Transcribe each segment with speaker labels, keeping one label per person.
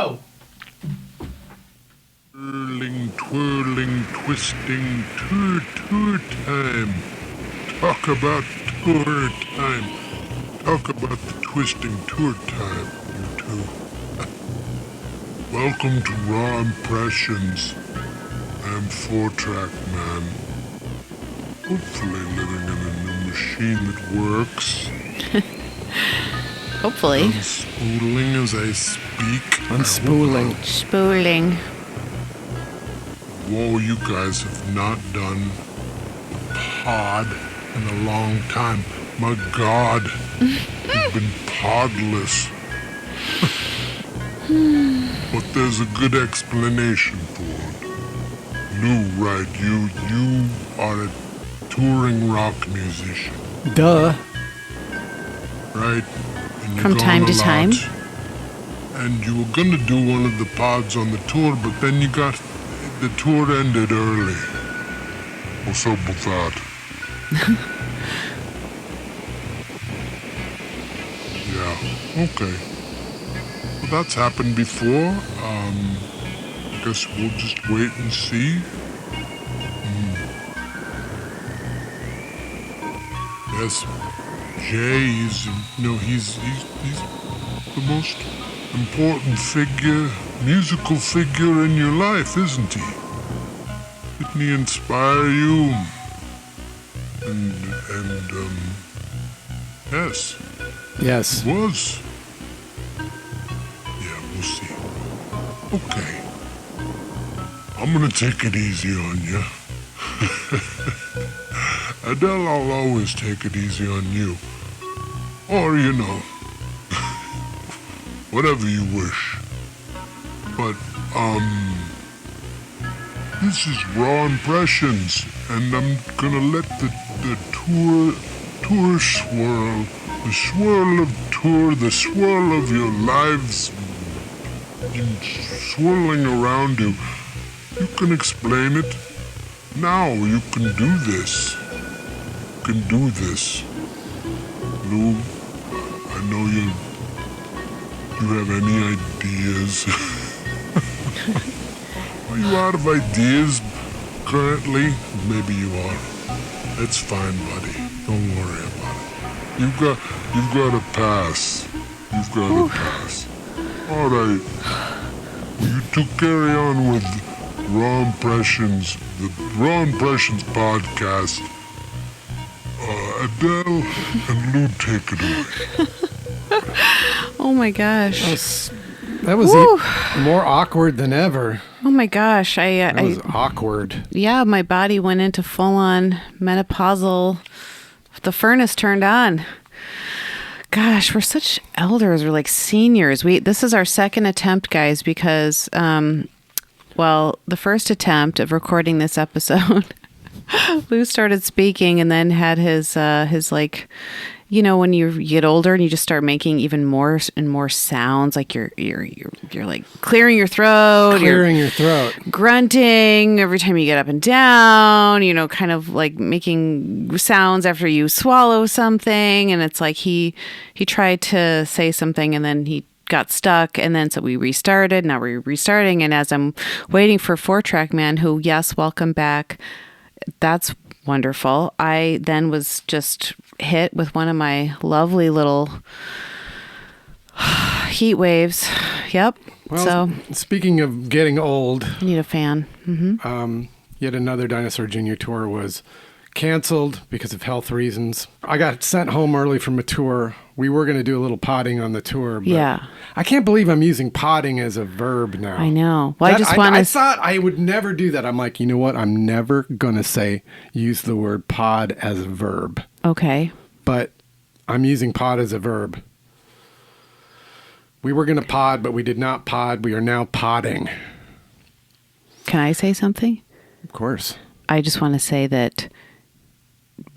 Speaker 1: go!
Speaker 2: Twirling, twisting, tour time. Talk about tour time. Talk about the twisting tour time, you two. Welcome to Raw Impressions. I'm 4-Track Man. Hopefully living in a new machine that works.
Speaker 3: Hopefully.
Speaker 2: Unspooling as I speak.
Speaker 4: Unspooling.
Speaker 3: Spooling.
Speaker 2: Whoa, you guys have not done a pod in a long time. My God, you've been podless. But there's a good explanation for it. Lou, right, you are a touring rock musician.
Speaker 4: Duh.
Speaker 2: Right? And you're
Speaker 3: From time
Speaker 2: gone
Speaker 3: to
Speaker 2: a
Speaker 3: time.
Speaker 2: lot. And you were gonna do one of the pods on the tour, but then the tour ended early. What's up with that? Yeah, okay. Well, that's happened before. I guess we'll just wait and see. Yes, Jay, he's the most important musical figure in your life, isn't he? Didn't he inspire you? And yes.
Speaker 4: Yes.
Speaker 2: It was. Yeah, we'll see. Okay. I'm gonna take it easy on you. Adele, I'll always take it easy on you. Or, whatever you wish. But, this is Raw Impressions, and I'm gonna let the tour swirl, the swirl of tour, the swirl of your lives swirling around you. You can explain it. Now you can do this. You can do this. Lou, I know you have any ideas. Are you out of ideas currently? Maybe you are. That's fine, buddy. Don't worry about it. You've got a pass. You've got a pass. All right. You two carry on with Raw Impressions, the Raw Impressions podcast. Adele and Lou, take it away.
Speaker 3: Oh my gosh.
Speaker 4: That was more awkward than ever.
Speaker 3: Oh my gosh.
Speaker 4: That was awkward.
Speaker 3: Yeah, my body went into full-on menopausal. The furnace turned on. Gosh, we're such elders. We're like seniors. This is our second attempt, guys, because, the first attempt of recording this episode, Lou started speaking and then had his like, when you get older and you just start making even more and more sounds, like you're like clearing your throat, grunting every time you get up and down, kind of like making sounds after you swallow something. And it's like he tried to say something and then he got stuck, and then so we restarted. Now we're restarting, and as I'm waiting for 4-Track Man, who, yes, welcome back. That's wonderful. I then was just hit with one of my lovely little heat waves. Yep.
Speaker 4: Well,
Speaker 3: so
Speaker 4: speaking of getting old,
Speaker 3: I need a fan. Mm-hmm.
Speaker 4: Yet another Dinosaur Jr. tour was canceled because of health reasons. I got sent home early from a tour. We were going to do a little potting on the tour, but
Speaker 3: yeah.
Speaker 4: I can't believe I'm using potting as a verb now.
Speaker 3: I know. Well,
Speaker 4: I thought I would never do that. I'm like, you know what? I'm never going to use the word pod as a verb.
Speaker 3: Okay.
Speaker 4: But I'm using pod as a verb. We were going to pod, but we did not pod. We are now podding.
Speaker 3: Can I say something?
Speaker 4: Of course.
Speaker 3: I just want to say that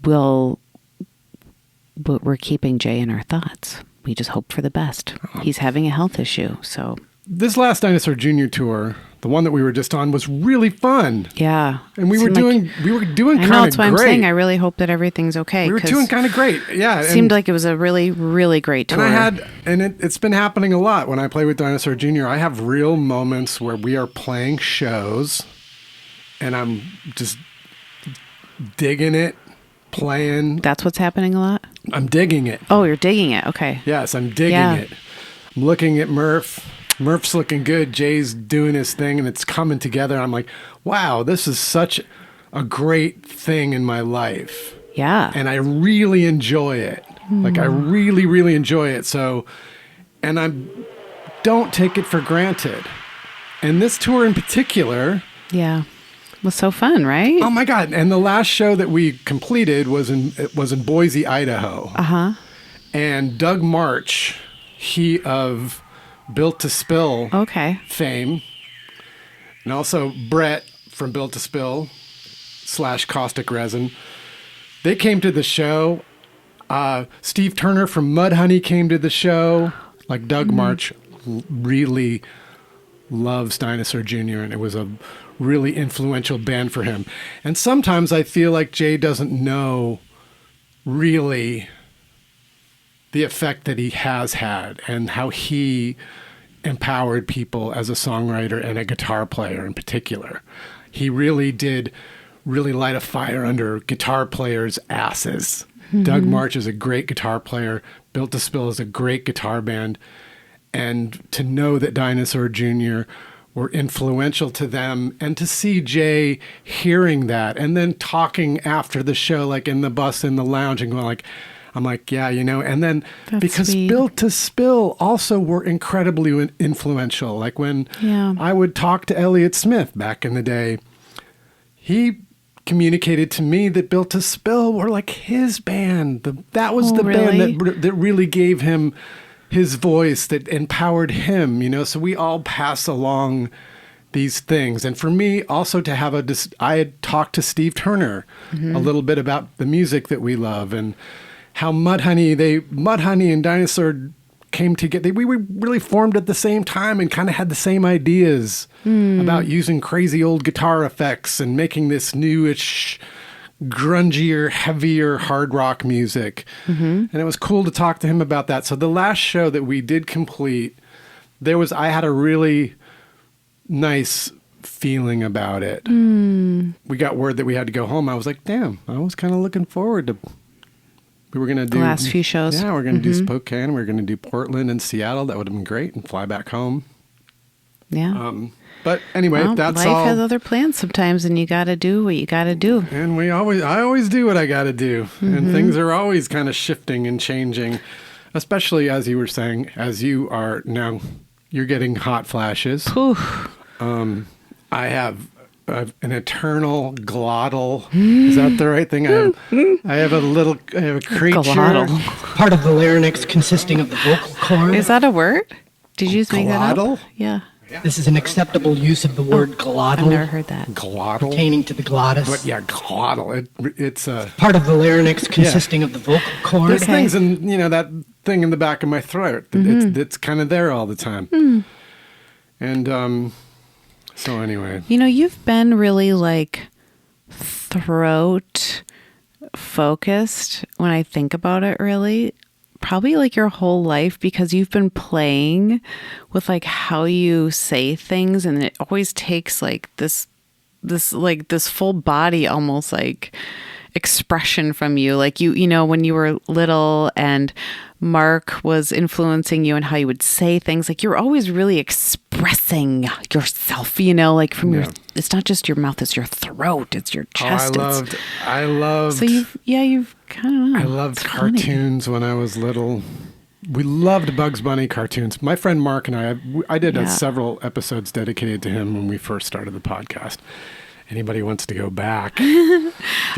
Speaker 3: we're keeping Jay in our thoughts. We just hope for the best. He's having a health issue, so.
Speaker 4: This last Dinosaur Jr. tour, the one that we were just on, was really fun.
Speaker 3: Yeah.
Speaker 4: And we were doing kind of great.
Speaker 3: I know, that's why I'm saying I really hope that everything's okay.
Speaker 4: We were doing kind of great. Yeah.
Speaker 3: It seemed like it was a really, really great tour.
Speaker 4: And it's been happening a lot when I play with Dinosaur Jr. I have real moments where we are playing shows and I'm just digging it, playing.
Speaker 3: That's what's happening a lot?
Speaker 4: I'm digging it.
Speaker 3: Oh, you're digging it. Okay.
Speaker 4: Yes, I'm digging it. I'm looking at Murph. Murph's looking good. Jay's doing his thing, and it's coming together. I'm like, wow, this is such a great thing in my life.
Speaker 3: Yeah.
Speaker 4: And I really enjoy it. Like, I really, really enjoy it. So, and I don't take it for granted. And this tour in particular.
Speaker 3: Yeah. Was so fun, right?
Speaker 4: Oh my God. And the last show that we completed was in Boise, Idaho.
Speaker 3: Uh-huh.
Speaker 4: And Doug March, he of Built to Spill fame, and also Brett from Built to Spill / Caustic Resin, they came to the show. Steve Turner from Mudhoney came to the show. Like, Doug March really loves Dinosaur Jr., and it was a really influential band for him. And sometimes I feel like Jay doesn't know really the effect that he has had and how he empowered people as a songwriter and a guitar player in particular. He really did light a fire under guitar players' asses. Doug March is a great guitar player. Built to Spill is a great guitar band. And to know that Dinosaur Jr. were influential to them, and to see Jay hearing that and then talking after the show, like in the bus, in the lounge, and going like, I'm like, yeah, and then
Speaker 3: That's
Speaker 4: because
Speaker 3: sweet.
Speaker 4: Built to Spill also were incredibly influential. Like when I would talk to Elliott Smith back in the day, he communicated to me that Built to Spill were like his band. That was the
Speaker 3: really?
Speaker 4: band that really gave him his voice, that empowered him, so we all pass along these things. And for me also to have I had talked to Steve Turner a little bit about the music that we love and how Mudhoney and Dinosaur came together. We were really formed at the same time and kind of had the same ideas about using crazy old guitar effects and making this newish, grungier, heavier hard rock music. And it was cool to talk to him about that. So the last show that we did complete, I had a really nice feeling about it. We got word that we had to go home. I was like, damn, I was kind of looking forward to. We were going to do
Speaker 3: the last few shows.
Speaker 4: Yeah, we're going to do Spokane. We're going to do Portland and Seattle. That would have been great, and fly back home.
Speaker 3: Yeah.
Speaker 4: But anyway, that's
Speaker 3: life
Speaker 4: all.
Speaker 3: Life has other plans sometimes, and you got to do what you got to do.
Speaker 4: And I always do what I got to do. And things are always kind of shifting and changing, especially as you were saying, as you are now, you're getting hot flashes. I have an eternal glottal. Is that the right thing? I have a creature.
Speaker 3: Glottal.
Speaker 1: Part of the larynx consisting of the vocal cord.
Speaker 3: Is that a word? Did you just make that
Speaker 4: Glottal?
Speaker 3: up? Yeah.
Speaker 1: This is an acceptable use of the word glottal.
Speaker 3: I've never heard that.
Speaker 4: Glottal?
Speaker 1: Pertaining to the glottis.
Speaker 4: But yeah, glottal. It's
Speaker 1: part of the larynx consisting of the vocal cord.
Speaker 4: There's things in, that thing in the back of my throat. It's kind of there all the time. And so anyway.
Speaker 3: You've been really like throat focused when I think about it, really. Probably like your whole life, because you've been playing with like how you say things, and it always takes like this full body almost like expression from you. Like when you were little and Mark was influencing you and how you would say things, like you're always really expressing yourself, like from your, it's not just your mouth, it's your throat, it's your chest.
Speaker 4: I loved.
Speaker 3: So you've kind of.
Speaker 4: I loved cartoons when I was little. We loved Bugs Bunny cartoons. My friend Mark and I did several episodes dedicated to him when we first started the podcast. Anybody wants to go back? Do you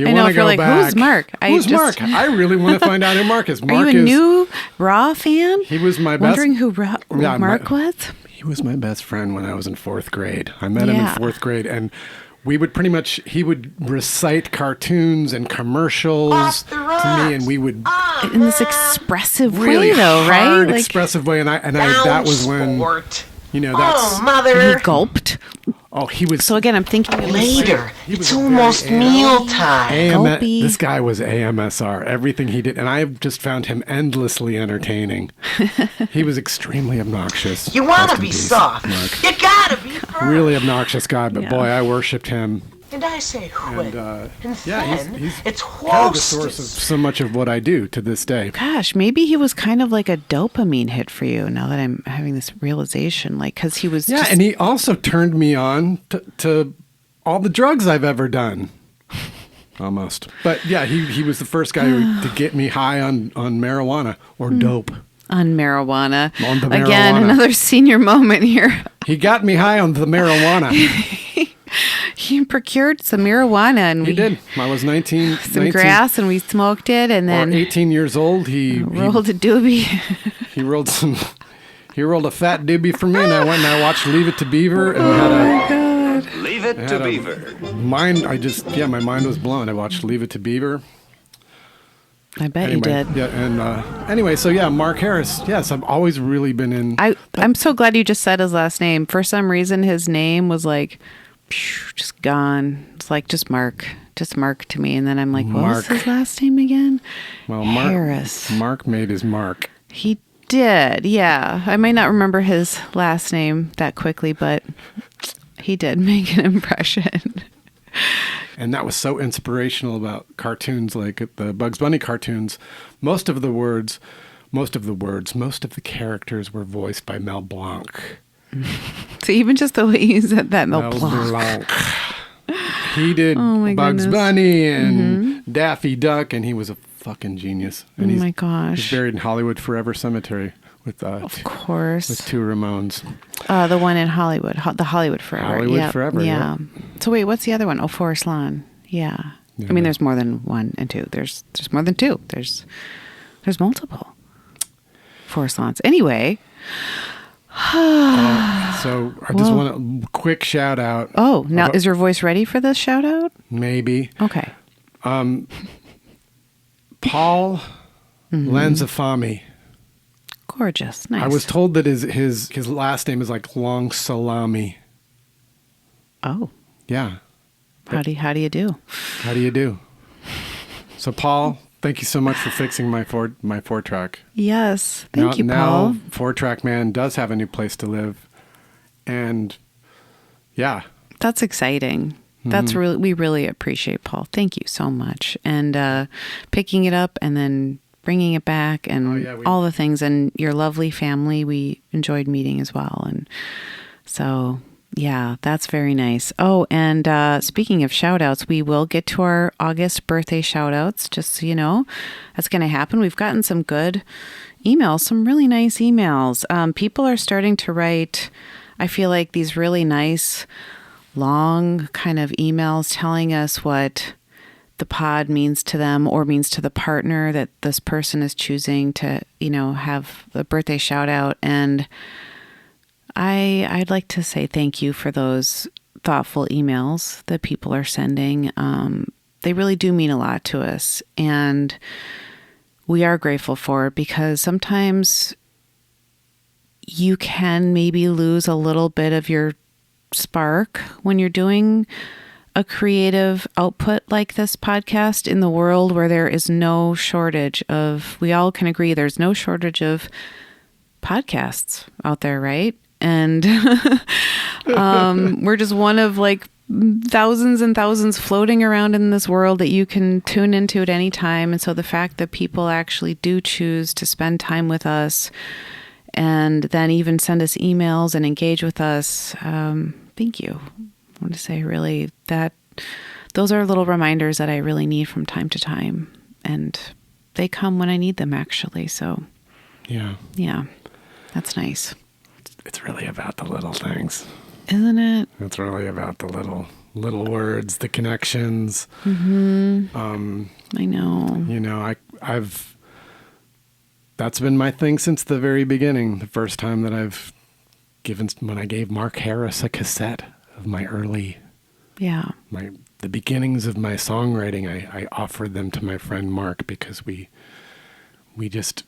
Speaker 4: want to go
Speaker 3: like,
Speaker 4: back?
Speaker 3: Who's Mark?
Speaker 4: Mark? I really want to find out who Mark is.
Speaker 3: Are you a new Raw fan?
Speaker 4: He was my best.
Speaker 3: Wondering who Mark was?
Speaker 4: He was my best friend when I was in 4th grade. I met him in 4th grade, and we would he would recite cartoons and commercials to me, and we would
Speaker 3: in this expressive
Speaker 4: really
Speaker 3: way, though, right?
Speaker 4: Expressive way, and I that was when. You know, that's...
Speaker 5: Oh, Mother!
Speaker 3: He gulped.
Speaker 4: Oh, he was...
Speaker 3: So again, I'm thinking it was
Speaker 5: Later.
Speaker 4: He was
Speaker 5: It's almost mealtime.
Speaker 3: Gulpy.
Speaker 4: This guy was AMSR. Everything he did. And I just found him endlessly entertaining. He was extremely obnoxious.
Speaker 5: You want
Speaker 4: Rest
Speaker 5: to
Speaker 4: in
Speaker 5: be
Speaker 4: peace,
Speaker 5: soft.
Speaker 4: Mark.
Speaker 5: You gotta be firm.
Speaker 4: Really obnoxious guy, but
Speaker 3: Yeah.
Speaker 4: boy, I worshipped him.
Speaker 5: And I say when.
Speaker 4: And
Speaker 5: then
Speaker 4: he's
Speaker 5: it's
Speaker 4: kind of the source of
Speaker 5: hostess.
Speaker 4: so much of what I do to this day.
Speaker 3: Gosh, maybe he was kind of like a dopamine hit for you now that I'm having this realization. Like, because he was
Speaker 4: Yeah,
Speaker 3: just,
Speaker 4: and he also turned me on to all the drugs I've ever done. Almost. But yeah, he was the first guy to get me high on marijuana or dope.
Speaker 3: on marijuana.
Speaker 4: On the
Speaker 3: Again,
Speaker 4: marijuana.
Speaker 3: another senior moment here.
Speaker 4: He got me high on the marijuana.
Speaker 3: He procured some marijuana and
Speaker 4: He
Speaker 3: we
Speaker 4: did. I was 19.
Speaker 3: some
Speaker 4: 19
Speaker 3: grass and we smoked it and
Speaker 4: Or
Speaker 3: then
Speaker 4: 18 years old. He
Speaker 3: rolled a doobie.
Speaker 4: he rolled some. He rolled a fat doobie for me, and I went and I watched Leave It to Beaver, and had
Speaker 6: Leave it
Speaker 4: had
Speaker 6: to
Speaker 4: a
Speaker 6: Beaver.
Speaker 4: mind. My mind was blown. I watched Leave It to Beaver.
Speaker 3: I bet
Speaker 4: Anyway,
Speaker 3: you did.
Speaker 4: Yeah, and anyway, so yeah, Mark Harris. Yes, I've always really been in.
Speaker 3: I'm so glad you just said his last name. For some reason, his name was like just gone. It's like just Mark to me. And then I'm like, what was
Speaker 4: Mark.
Speaker 3: his last name again?
Speaker 4: Well,
Speaker 3: Harris.
Speaker 4: Mark made his mark.
Speaker 3: He did, yeah. I might not remember his last name that quickly, but he did make an impression.
Speaker 4: And that was so inspirational about cartoons like the Bugs Bunny cartoons. Most of the characters were voiced by Mel Blanc.
Speaker 3: So even just the way you said that, Mel Blanc.
Speaker 4: Blanc. He did
Speaker 3: Oh my
Speaker 4: Bugs
Speaker 3: goodness.
Speaker 4: Bunny and Daffy Duck, and he was a fucking genius. And
Speaker 3: Oh my
Speaker 4: he's
Speaker 3: gosh.
Speaker 4: buried in Hollywood Forever Cemetery with
Speaker 3: Of course.
Speaker 4: with two Ramones.
Speaker 3: The one in Hollywood, the Hollywood Forever.
Speaker 4: Hollywood
Speaker 3: Yep,
Speaker 4: Forever,
Speaker 3: Yeah.
Speaker 4: yeah.
Speaker 3: So wait, what's the other one? Oh, Forest Lawn. Yeah.
Speaker 4: Yeah.
Speaker 3: I mean, there's more than one and two. There's more than two. There's multiple Forest Lawns. Anyway.
Speaker 4: So I just want a quick shout out.
Speaker 3: Oh, now is your voice ready for this shout out?
Speaker 4: Maybe.
Speaker 3: Okay.
Speaker 4: Paul Lanzafame.
Speaker 3: Gorgeous. Nice.
Speaker 4: I was told that his last name is like Long Salami.
Speaker 3: Oh.
Speaker 4: Yeah.
Speaker 3: How do you do?
Speaker 4: How do you do? So Paul, thank you so much for fixing my 4-track.
Speaker 3: Yes. Thank you,
Speaker 4: now
Speaker 3: Paul.
Speaker 4: 4-track man does have a new place to live. And yeah.
Speaker 3: That's exciting. That's really, we really appreciate Paul. Thank you so much. And picking it up and then bringing it back and all the things, and your lovely family we enjoyed meeting as well. And so, yeah, that's very nice. Oh, and speaking of shout outs, we will get to our August birthday shout outs, just so you know. That's going to happen. We've gotten some good emails, some really nice emails. People are starting to write, I feel like, these really nice long kind of emails telling us what the pod means to them or means to the partner that this person is choosing to, have the birthday shout out. And I'd like to say thank you for those thoughtful emails that people are sending. They really do mean a lot to us, and we are grateful for it, because sometimes you can maybe lose a little bit of your spark when you're doing a creative output like this podcast in the world where there is no shortage of, we all can agree, there's no shortage of podcasts out there, right? And we're just one of like thousands and thousands floating around in this world that you can tune into at any time. And so the fact that people actually do choose to spend time with us and then even send us emails and engage with us, thank you. I want to say really that those are little reminders that I really need from time to time, and they come when I need them, actually. So yeah, that's nice.
Speaker 4: It's really about the little things,
Speaker 3: isn't it?
Speaker 4: It's really about the little words, the connections.
Speaker 3: I know.
Speaker 4: I've that's been my thing since the very beginning. The first time that when I gave Mark Harris a cassette of my early, the beginnings of my songwriting, I offered them to my friend Mark because we just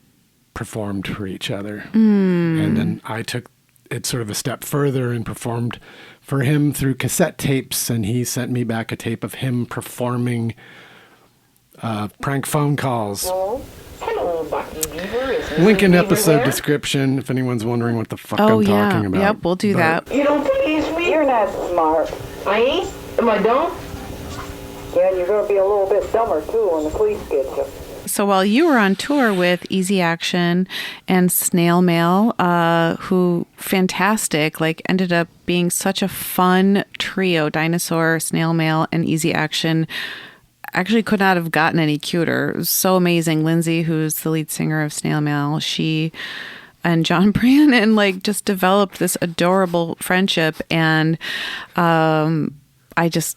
Speaker 4: performed for each other. And then I took it sort of a step further and performed for him through cassette tapes. And he sent me back a tape of him performing prank phone calls.
Speaker 6: Hello, Bucky Beaver. Is Mrs.
Speaker 4: Link in
Speaker 6: Beaver
Speaker 4: episode
Speaker 6: there?
Speaker 4: description if anyone's wondering what the fuck I'm talking about.
Speaker 3: Yep, we'll do that.
Speaker 6: You don't please me?
Speaker 7: You're not smart.
Speaker 6: I ain't? Am I dumb?
Speaker 7: Yeah, and you're going to be a little bit dumber, too, when the police get you.
Speaker 3: So while you were on tour with Easy Action and Snail Mail, who fantastic, like ended up being such a fun trio, Dinosaur, Snail Mail, and Easy Action, actually could not have gotten any cuter. It was so amazing. Lindsay, who's the lead singer of Snail Mail, she and John Brannon like just developed this adorable friendship, and I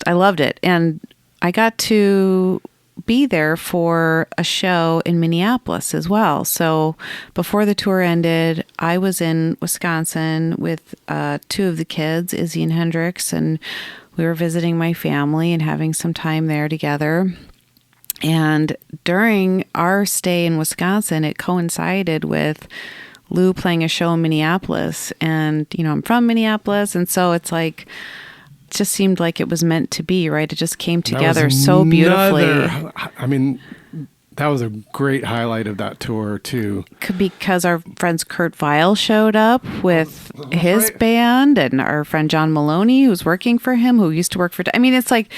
Speaker 3: loved it. And I got to be there for a show in Minneapolis as well. So before the tour ended, I was in Wisconsin with two of the kids, Izzy and Hendrix, and we were visiting my family and having some time there together. And during our stay in Wisconsin, it coincided with Lou playing a show in Minneapolis. And, you know, I'm from Minneapolis. And so it's like, it just seemed like it was meant to be, right? It just came together so beautifully.
Speaker 4: I mean, that was a great highlight of that tour, too.
Speaker 3: Because our friends Kurt Vile showed up with his band, and our friend John Maloney, who's working for him, who used to work for... I mean, it's like...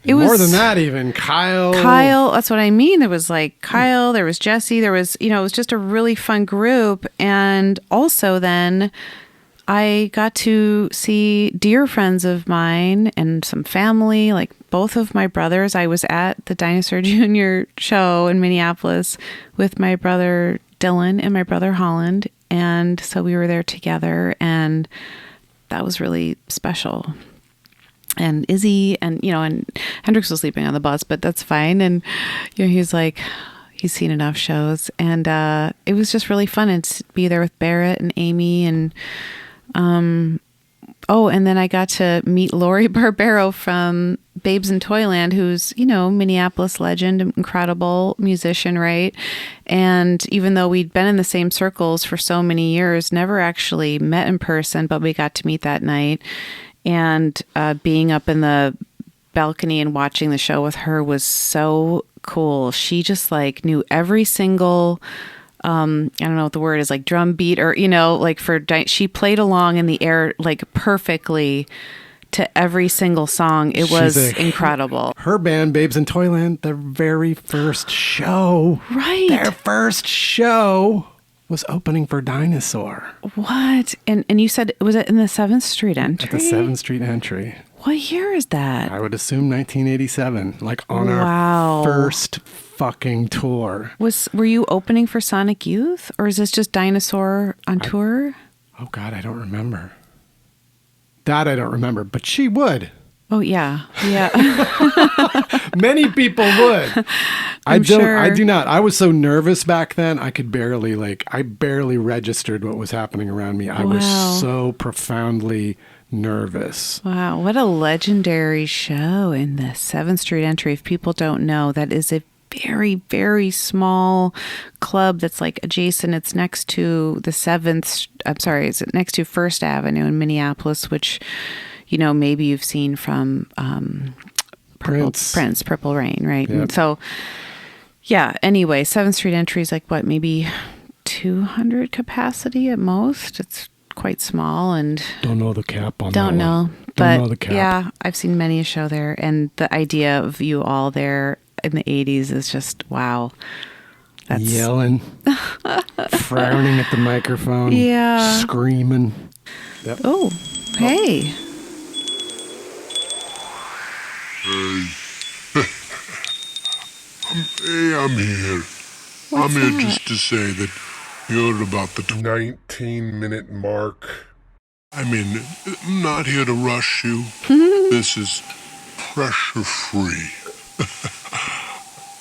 Speaker 3: It was
Speaker 4: more than that, even. Kyle,
Speaker 3: that's what I mean. There was like Kyle, there was Jesse, there was, you know, it was just a really fun group. And also then I got to see dear friends of mine and some family, like both of my brothers. I was at the Dinosaur Jr. show in Minneapolis with my brother Dylan and my brother Holland. And so we were there together, and that was really special. And Izzy and, you know, and Hendrix was sleeping on the bus, but that's fine. And, you know, he's like, he's seen enough shows. And it was just really fun to be there with Barrett and Amy. And, and then I got to meet Lori Barbero from Babes in Toyland, who's, you know, Minneapolis legend, incredible musician, right? And even though we'd been in the same circles for so many years, never actually met in person, but we got to meet that night. And being up in the balcony and watching the show with her was so cool. She just like knew every single, I don't know what the word is, like drum beat, or, you know, like she played along in the air like perfectly to every single song. It was incredible.
Speaker 4: Her band, Babes in Toyland, their very first show.
Speaker 3: Right.
Speaker 4: Their first show was opening for Dinosaur.
Speaker 3: What? And you said, was it in the 7th Street entry?
Speaker 4: At the 7th Street entry.
Speaker 3: What year is that?
Speaker 4: I would assume 1987, like on our first fucking tour.
Speaker 3: Were you opening for Sonic Youth, or is this just Dinosaur on tour?
Speaker 4: Oh God, I don't remember. That I don't remember, but she would.
Speaker 3: Oh yeah.
Speaker 4: Many people would. I
Speaker 3: sure.
Speaker 4: do not. I was so nervous back then. I barely registered what was happening around me. I was so profoundly nervous.
Speaker 3: Wow, what a legendary show in the 7th Street entry. If people don't know, that is a very, very small club that's like adjacent. It's next to the it's next to First Avenue in Minneapolis, which, you know, maybe you've seen from Prince, Purple Rain, right? Yep. And so, yeah, anyway, 7th Street entry is like, what, maybe 200 capacity at most? It's quite small, and...
Speaker 4: Don't know the cap on
Speaker 3: Don't
Speaker 4: that
Speaker 3: know.
Speaker 4: one.
Speaker 3: But,
Speaker 4: don't know the cap. Yeah,
Speaker 3: I've seen many a show there, and the idea of you all there in the 80s is just, wow. That's...
Speaker 4: Yelling, frowning at the microphone, screaming. Yep.
Speaker 3: Oh, hey.
Speaker 2: I'm here. I'm here just to say that you're about the 19-minute mark. I mean, I'm not here to rush you. This is pressure-free.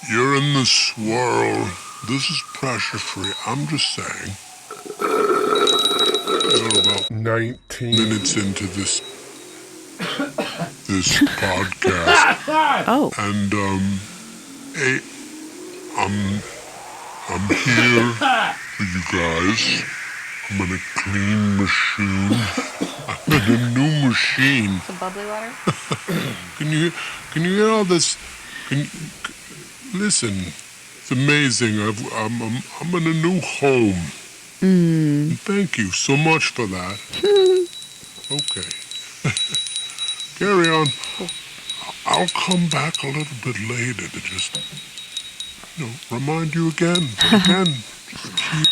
Speaker 2: You're in the swirl. This is pressure-free. I'm just saying. You're about 19 minutes into this podcast.
Speaker 3: Oh.
Speaker 2: And, hey, I'm here for you guys. I'm in a clean machine. I'm in a new machine.
Speaker 3: The bubbly water?
Speaker 2: Can you hear all this? Listen, it's amazing. I'm in a new home. And thank you so much for that. Okay. Carry on. I'll come back a little bit later to just, remind you again. But again, just keep.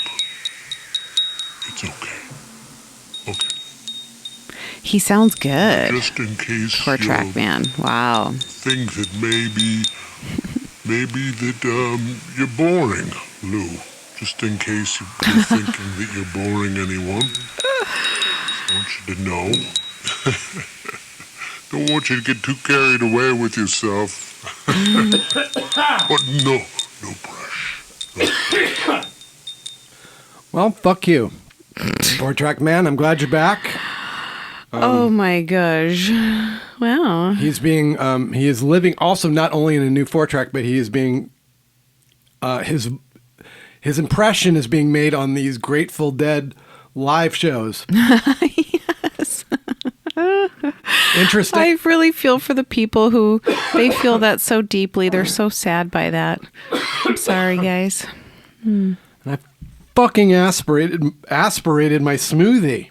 Speaker 2: It's okay. Okay.
Speaker 3: He sounds good.
Speaker 2: Just in case.
Speaker 3: Poor track man. Wow.
Speaker 2: Think that maybe that you're boring, Lou. Just in case you're thinking that you're boring anyone. I want you to know. Don't want you to get too carried away with yourself. But no pressure.
Speaker 4: Well, fuck you. Poor track man, I'm glad you're back.
Speaker 3: Oh my gosh. Wow.
Speaker 4: He is living also not only in a new 4-track, but he is being, his impression is being made on these Grateful Dead live shows.
Speaker 3: Yes.
Speaker 4: Interesting.
Speaker 3: I really feel for the people who, they feel that so deeply. They're so sad by that. I'm sorry, guys.
Speaker 4: And I fucking aspirated my smoothie.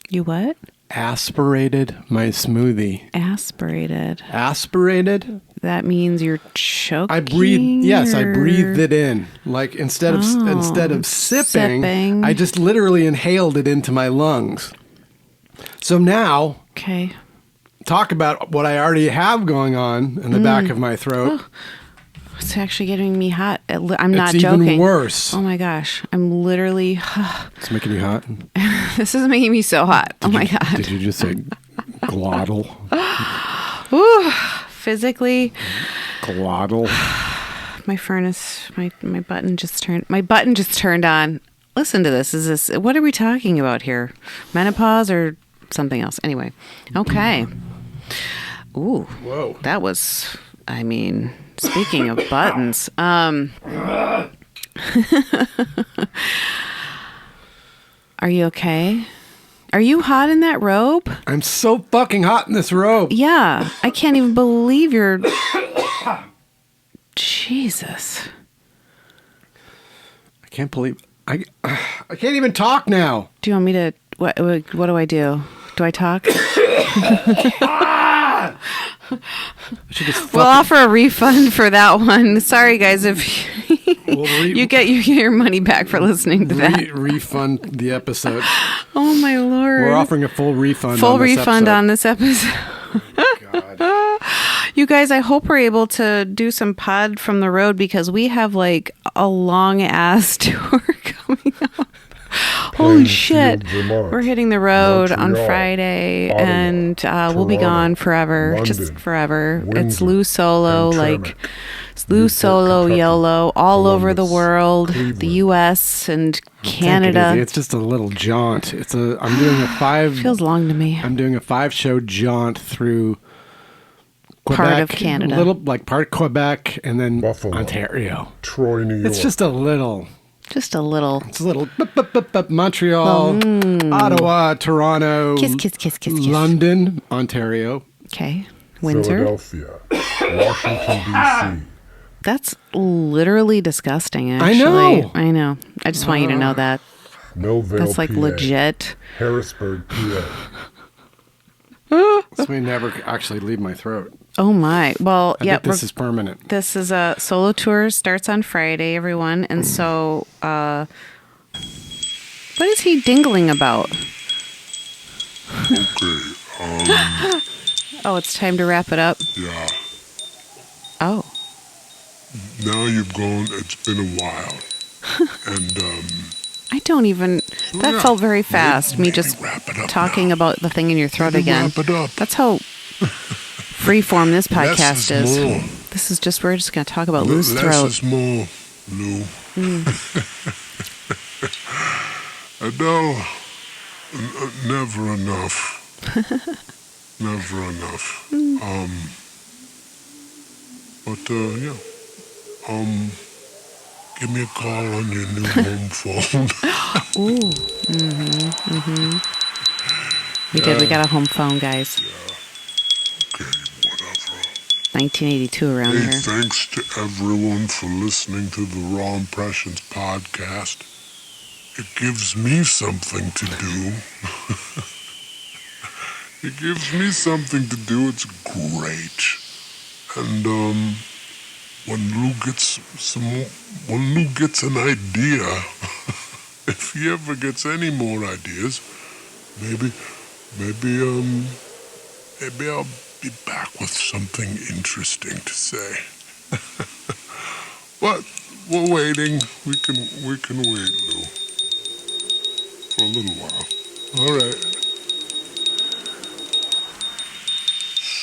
Speaker 3: You what?
Speaker 4: Aspirated my smoothie. Aspirated?
Speaker 3: That means you're choking.
Speaker 4: I breathed it in. Like instead of sipping, I just literally inhaled it into my lungs. So now,
Speaker 3: okay.
Speaker 4: Talk about what I already have going on in the back of my throat.
Speaker 3: Oh, it's actually getting me hot. I'm not
Speaker 4: it's
Speaker 3: joking.
Speaker 4: Even worse.
Speaker 3: Oh my gosh. I'm literally...
Speaker 4: It's making you hot?
Speaker 3: This is making me so hot. Oh my God.
Speaker 4: Did you just say glottal?
Speaker 3: Ooh, physically...
Speaker 4: Glottal.
Speaker 3: My furnace, my button just turned on. Listen to this. What are we talking about here? Menopause or something else? Anyway. Okay. Ooh.
Speaker 4: Whoa.
Speaker 3: That was, speaking of buttons, are you okay? Are you hot in that robe?
Speaker 4: I'm so fucking hot in this robe.
Speaker 3: Yeah. I can't even believe you're... Jesus.
Speaker 4: I can't believe... I can't even talk now.
Speaker 3: Do you want me to... What do I do? Do I talk? We'll offer a refund for that one. Sorry, guys, if you get your money back for listening to that.
Speaker 4: Refund the episode.
Speaker 3: Oh, my Lord.
Speaker 4: We're offering a full refund
Speaker 3: on this episode. God. You guys, I hope we're able to do some pod from the road because we have like a long ass tour coming up. Holy shit. We're hitting the road on Friday, Ottawa, and we'll be gone forever. London, just forever. Windsor, it's Lou Solo, like Lou Solo, YOLO, all Columbus, over the world, Cleveland, the U.S. and Canada.
Speaker 4: It's just a little jaunt. I'm doing a 5...
Speaker 3: Feels long to me.
Speaker 4: I'm doing a 5-show jaunt through Quebec,
Speaker 3: part of Canada.
Speaker 4: Part of Quebec, and then Buffalo, Ontario.
Speaker 2: Troy, New York.
Speaker 4: It's just a little...
Speaker 3: Just a little.
Speaker 4: It's a little. Montreal, Ottawa, Toronto.
Speaker 3: Kiss.
Speaker 4: London, Ontario.
Speaker 3: Okay. Windsor.
Speaker 2: Philadelphia. Washington, D.C.
Speaker 3: That's literally disgusting, actually. I know. I just want you to know that.
Speaker 2: Millville,
Speaker 3: that's like
Speaker 2: PA.
Speaker 3: legit.
Speaker 2: Harrisburg, PA.
Speaker 4: This may never actually leave my throat.
Speaker 3: Oh my. Well,
Speaker 4: I think this is permanent.
Speaker 3: This is a solo tour, starts on Friday, everyone. And so, what is he dingling about?
Speaker 2: Okay.
Speaker 3: Oh, it's time to wrap it up?
Speaker 2: Yeah.
Speaker 3: Oh.
Speaker 2: Now you've gone, it's been a while. And,
Speaker 3: I don't even...
Speaker 2: So
Speaker 3: that felt very fast, me just talking about the thing in your throat again.
Speaker 2: Wrap it up.
Speaker 3: That's how freeform this podcast is. This is just, we're just going to talk about Lou's throat.
Speaker 2: Less is more, Lou. Adele, never enough. Never enough. Give me a call on your new home phone.
Speaker 3: Ooh. We did. We got a home phone, guys.
Speaker 2: Okay, whatever.
Speaker 3: 1982 around
Speaker 2: Hey,
Speaker 3: here.
Speaker 2: thanks to everyone for listening to the Raw Impressions podcast. It gives me something to do. It gives me something to do. It's great. And when Lou gets an idea, if he ever gets any more ideas, maybe I'll be back with something interesting to say. But we're waiting. We can wait, Lou, for a little while. All right.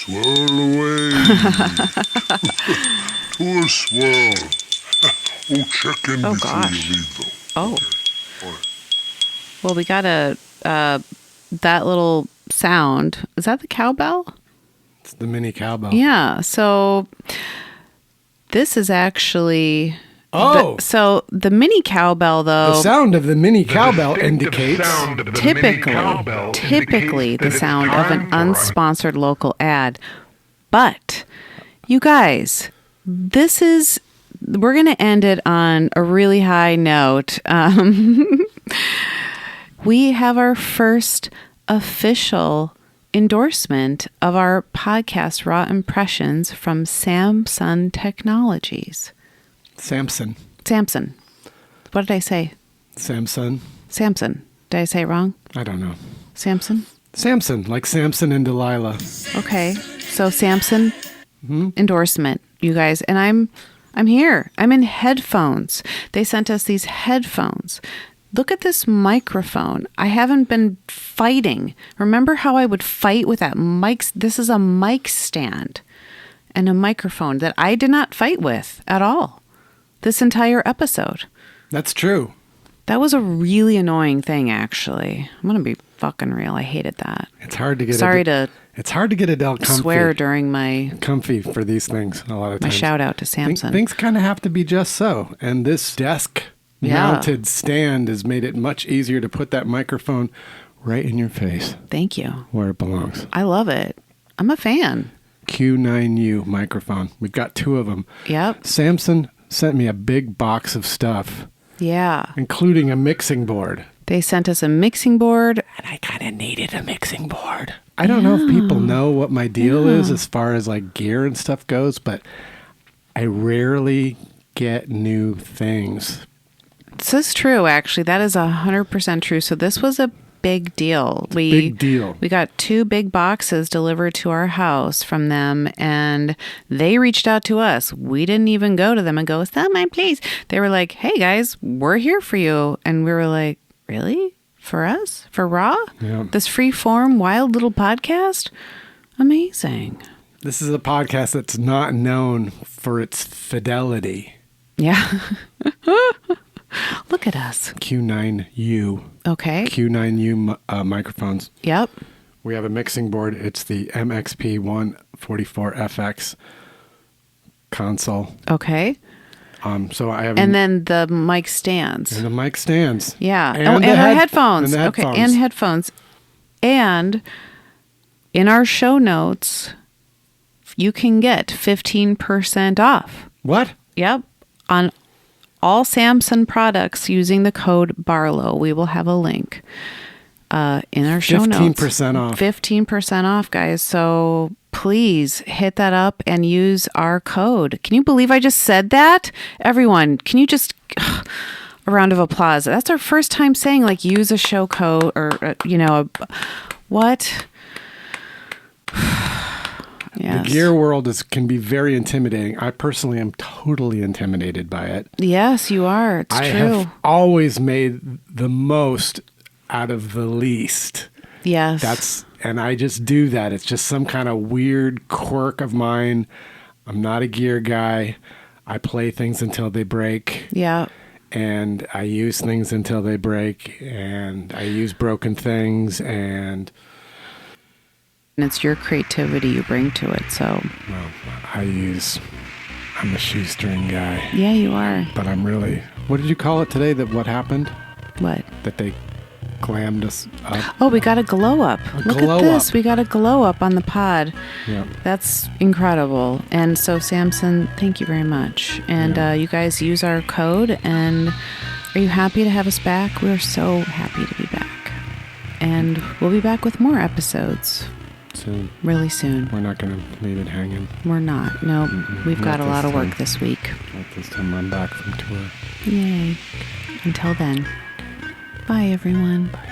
Speaker 2: Swirl away. Tour swirl. Oh, check in before you leave, though.
Speaker 3: Oh.
Speaker 2: Okay. All right.
Speaker 3: Well, we got that little sound. Is that the cowbell?
Speaker 4: It's the mini cowbell.
Speaker 3: Yeah. So this is actually.
Speaker 4: Oh.
Speaker 3: So the mini cowbell, though.
Speaker 4: The sound of the mini cowbell indicates.
Speaker 3: Typically the sound of an unsponsored local ad. But you guys, we're going to end it on a really high note. We have our first official endorsement of our podcast, Raw Impressions, from Samson Technologies.
Speaker 4: Samson.
Speaker 3: What did I say?
Speaker 4: Samson.
Speaker 3: Did I say it wrong?
Speaker 4: I don't know.
Speaker 3: Samson,
Speaker 4: like Samson and Delilah.
Speaker 3: okay. So Samson endorsement, you guys, and I'm here. I'm in headphones. They sent us these headphones. Look at this microphone. I haven't been fighting. Remember how I would fight with that mic? This is a mic stand and a microphone that I did not fight with at all this entire episode.
Speaker 4: That's true.
Speaker 3: That was a really annoying thing, actually. I'm going to be fucking real. I hated that.
Speaker 4: It's hard to get. It's hard to get Adele comfy.
Speaker 3: Swear during my
Speaker 4: comfy for these things a lot of times.
Speaker 3: My shout out to Samson.
Speaker 4: Things kind of have to be just so. And this desk mounted stand has made it much easier to put that microphone right in your face.
Speaker 3: Thank you.
Speaker 4: Where it belongs.
Speaker 3: I love it. I'm a fan.
Speaker 4: Q9U microphone. We've got 2 of them.
Speaker 3: Yep.
Speaker 4: Samson sent me a big box of stuff.
Speaker 3: Yeah.
Speaker 4: Including a mixing board.
Speaker 3: They sent us a mixing board.
Speaker 4: And I kind of needed a mixing board. I don't know if people know what my deal is as far as like gear and stuff goes, but I rarely get new things.
Speaker 3: This is true, actually. That is 100% true. So this was a big deal.
Speaker 4: Big deal.
Speaker 3: We got 2 big boxes delivered to our house from them, and they reached out to us. We didn't even go to them and go, "Sell my place." They were like, "Hey guys, we're here for you." And we were like, "Really? For us? For Raw?
Speaker 4: Yeah.
Speaker 3: This free form, wild little podcast? Amazing."
Speaker 4: This is a podcast that's not known for its fidelity.
Speaker 3: Yeah. Look at us.
Speaker 4: Q9U.
Speaker 3: Okay.
Speaker 4: Q9U microphones.
Speaker 3: Yep.
Speaker 4: We have a mixing board. It's the MXP 144FX console.
Speaker 3: Okay.
Speaker 4: So I have.
Speaker 3: And then the mic stands.
Speaker 4: And the mic stands.
Speaker 3: Yeah.
Speaker 4: And
Speaker 3: our headphones.
Speaker 4: And the headphones.
Speaker 3: Okay. And headphones. And in our show notes, you can get 15% off.
Speaker 4: What?
Speaker 3: Yep. On all Samson products using the code Barlow. We will have a link in our show notes.
Speaker 4: 15% off.
Speaker 3: 15% off, guys. So please hit that up and use our code. Can you believe I just said that? Everyone, can you just... a round of applause. That's our first time saying, like, use a show code or, what? Yes.
Speaker 4: The gear world can be very intimidating. I personally am totally intimidated by it.
Speaker 3: Yes, you are. It's
Speaker 4: I
Speaker 3: true.
Speaker 4: have always made the most out of the least.
Speaker 3: Yes.
Speaker 4: And I just do that. It's just some kind of weird quirk of mine. I'm not a gear guy. I play things until they break.
Speaker 3: Yeah.
Speaker 4: And I use things until they break. And I use broken things. And
Speaker 3: it's your creativity you bring to it. So
Speaker 4: well, I use I'm a shoestring guy.
Speaker 3: Yeah, you are.
Speaker 4: But I'm really... What did you call it today? That what happened?
Speaker 3: What?
Speaker 4: That they glammed us up.
Speaker 3: Oh, we got a glow up. Look at this. We got a glow up on the pod.
Speaker 4: Yeah.
Speaker 3: That's incredible. And so, Samson, thank you very much. And you guys use our code. And are you happy to have us back? We're so happy to be back. And we'll be back with more episodes.
Speaker 4: Soon.
Speaker 3: Really soon.
Speaker 4: We're not going to leave it hanging.
Speaker 3: We're not. Nope. We've got a lot of work this week.
Speaker 4: Not this time. I'm back from tour.
Speaker 3: Yay. Until then. Bye, everyone.
Speaker 4: Bye.